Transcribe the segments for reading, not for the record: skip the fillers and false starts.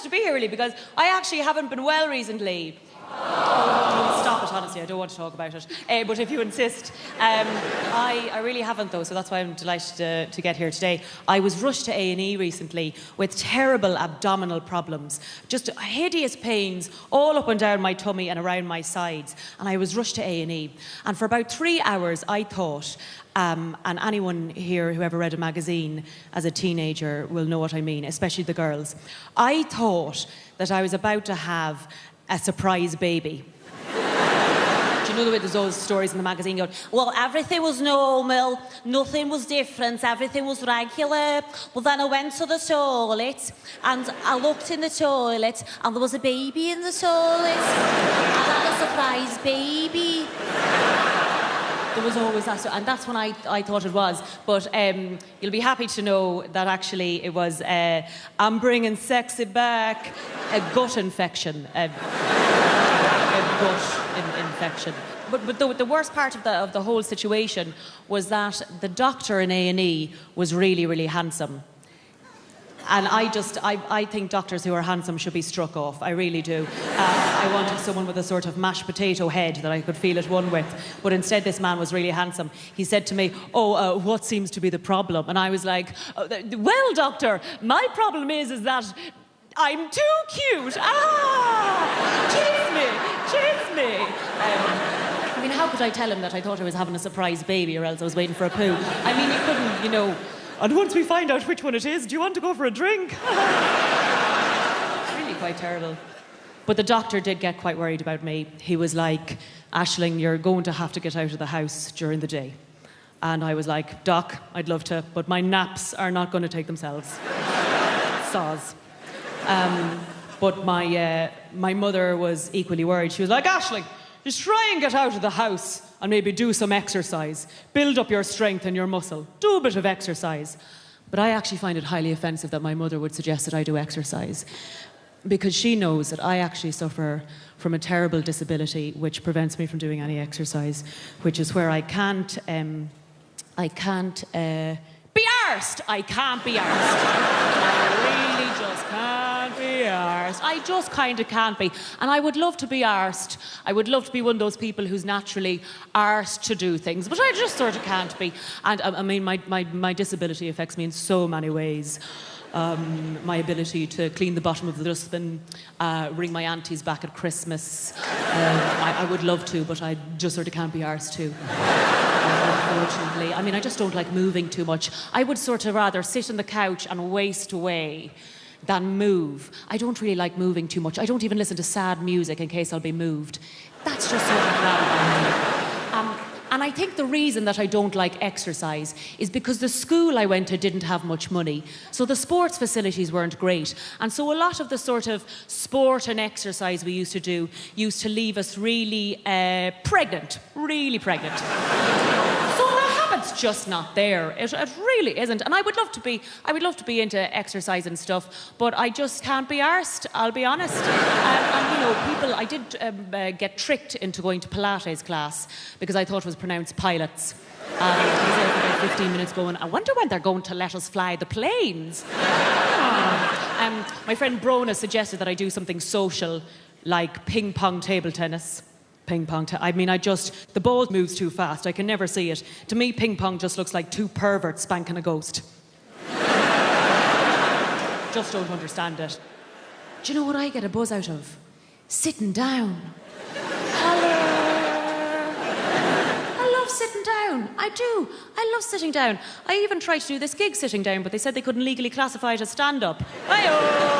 wanted to be here really because I actually haven't been well recently. Oh, stop it, honestly, I don't want to talk about it. But if you insist. I really haven't, though, so that's why I'm delighted to get here today. I was rushed to A&E recently with terrible abdominal problems. Just hideous pains all up and down my tummy and around my sides. And I was rushed to A&E. And for about 3 hours, I thought, and anyone here who ever read a magazine as a teenager will know what I mean, especially the girls. I thought that I was about to have a surprise baby. Do you know the way there's those stories in the magazine going, well, everything was normal, nothing was different, everything was regular. Well, then I went to the toilet and I looked in the toilet and there was a baby in the toilet. I had a surprise baby. There was always that, and that's when I thought it was. But you'll be happy to know that actually it was, I'm bringing sexy back, a gut infection. A gut infection. But the worst part of the whole situation was that the doctor in A&E was really, really handsome. And I think doctors who are handsome should be struck off. I really do. I wanted someone with a sort of mashed potato head that I could feel at one with. But instead, this man was really handsome. He said to me, what seems to be the problem? And I was like, well, doctor, my problem is that I'm too cute. Chase me. I mean, how could I tell him that I thought I was having a surprise baby or else I was waiting for a poo? I mean, you couldn't, you know... And once we find out which one it is, do you want to go for a drink? It's really quite terrible. But the doctor did get quite worried about me. He was like, Aisling, you're going to have to get out of the house during the day. And I was like, Doc, I'd love to, but my naps are not going to take themselves. Soz. But my mother was equally worried. She was like, Aisling, just try and get out of the house and maybe do some exercise. Build up your strength and your muscle. Do a bit of exercise. But I actually find it highly offensive that my mother would suggest that I do exercise because she knows that I actually suffer from a terrible disability which prevents me from doing any exercise, which is where I can't be arsed. I can't be arsed. I really just can't be arsed. I just kind of can't be. And I would love to be arsed. I would love to be one of those people who's naturally arsed to do things, but I just sort of can't be. And I mean, my disability affects me in so many ways. My ability to clean the bottom of the dustbin, ring my aunties back at Christmas. I would love to, but I just sort of can't be arsed to. Unfortunately. I mean, I just don't like moving too much. I would sort of rather sit on the couch and waste away than move. I don't really like moving too much. I don't even listen to sad music in case I'll be moved. That's just sort of bad. And I think the reason that I don't like exercise is because the school I went to didn't have much money. So the sports facilities weren't great. And so a lot of the sort of sport and exercise we used to do used to leave us really pregnant. Really pregnant. So that habit's just not there. It really isn't. And I would love to be into exercise and stuff, but I just can't be arsed, I'll be honest. And you know, I did get tricked into going to Pilates class because I thought it was pronounced pilots. I was there for about 15 minutes going, I wonder when they're going to let us fly the planes. My friend Brona suggested that I do something social like ping pong table tennis. The ball moves too fast. I can never see it. To me, ping pong just looks like two perverts spanking a ghost. Just don't understand it. Do you know what I get a buzz out of? Sitting down. I love sitting down. I do. I love sitting down. I even tried to do this gig sitting down, but they said they couldn't legally classify it as stand-up. Hi-oh!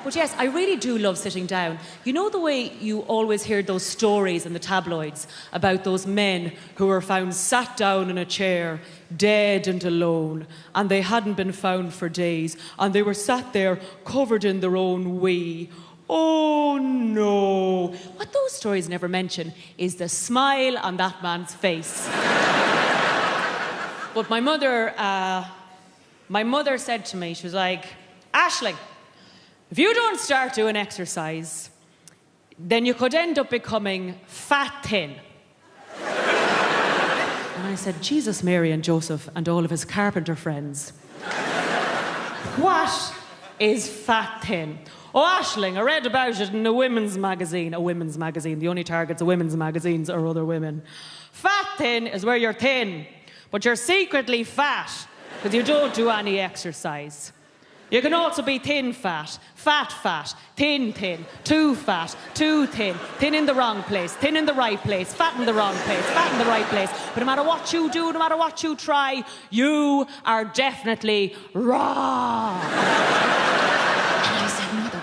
But yes, I really do love sitting down. You know the way you always hear those stories in the tabloids about those men who were found sat down in a chair, dead and alone, and they hadn't been found for days, and they were sat there covered in their own wee. Oh no. What those stories never mention is the smile on that man's face. But my mother said to me, she was like, Aisling, if you don't start doing exercise, then you could end up becoming fat thin. And I said, Jesus, Mary and Joseph and all of his carpenter friends. What is fat thin? Oh, Aisling, I read about it in a women's magazine. A women's magazine. The only targets of women's magazines are other women. Fat thin is where you're thin, but you're secretly fat because you don't do any exercise. You can also be thin fat, thin, too fat, too thin, thin in the wrong place, thin in the right place, fat in the wrong place, fat in the right place. But no matter what you do, no matter what you try, you are definitely wrong. And I said, Mother,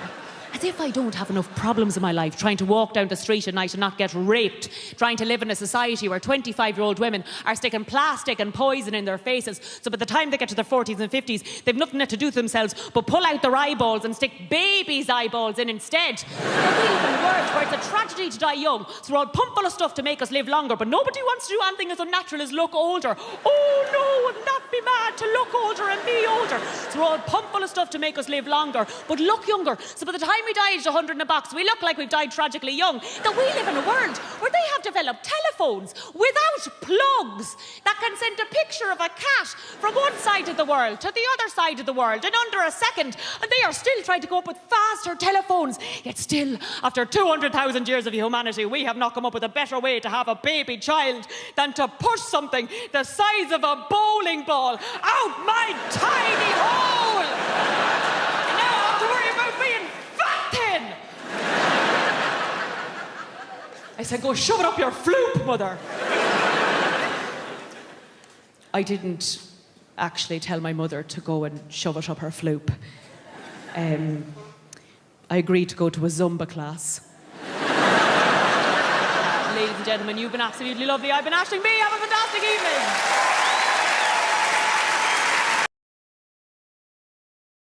as if I don't have enough problems in my life trying to walk down the street at night and not get raped, trying to live in a society where 25-year-old women are sticking plastic and poison in their faces, so by the time they get to their 40s and 50s, they've nothing to do to themselves but pull out their eyeballs and stick babies' eyeballs in instead. Or even worse, where it's a tragedy to die young, so we're all pumped full of stuff to make us live longer, but nobody wants to do anything as unnatural as look older. Oh no, wouldn't that be mad to look older and be older? So we're all pumped full of stuff to make us live longer, but look younger. So by the time we die at 100 in a box, we look like we've died tragically young. That we live in a world where they have developed telephones without plugs that can send a picture of a cat from one side of the world to the other side of the world in under a second, and they are still trying to come up with faster telephones. Yet still, after 200,000 years of humanity, we have not come up with a better way to have a baby child than to push something the size of a bowling ball out my tiny hole. And now I have to worry about being fat thin. I said, go shove it up your floop, Mother. I didn't actually tell my mother to go and shove it up her floop. I agreed to go to a Zumba class. Ladies and gentlemen, you've been absolutely lovely. I've been Aisling Bea. Have a fantastic evening.